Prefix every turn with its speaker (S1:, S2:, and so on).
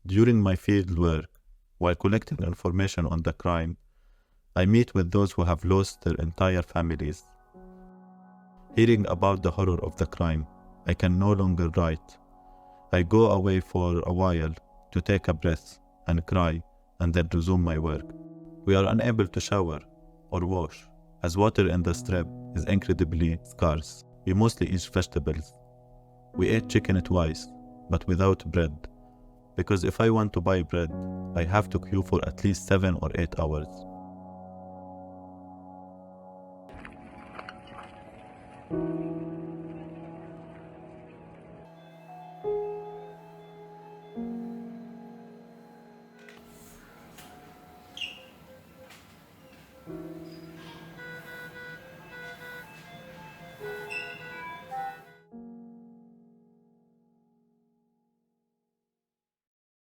S1: During my field work, while collecting information on the crime, I meet with those who have lost their entire families. Hearing about the horror of the crime, I can no longer write. I go away for a while to take a breath and cry and then resume my work. We are unable to shower or wash, as water in the strip is incredibly scarce. We mostly eat vegetables. We ate chicken twice, but without bread, because if I want to buy bread, I have to queue for at least 7 or 8 hours.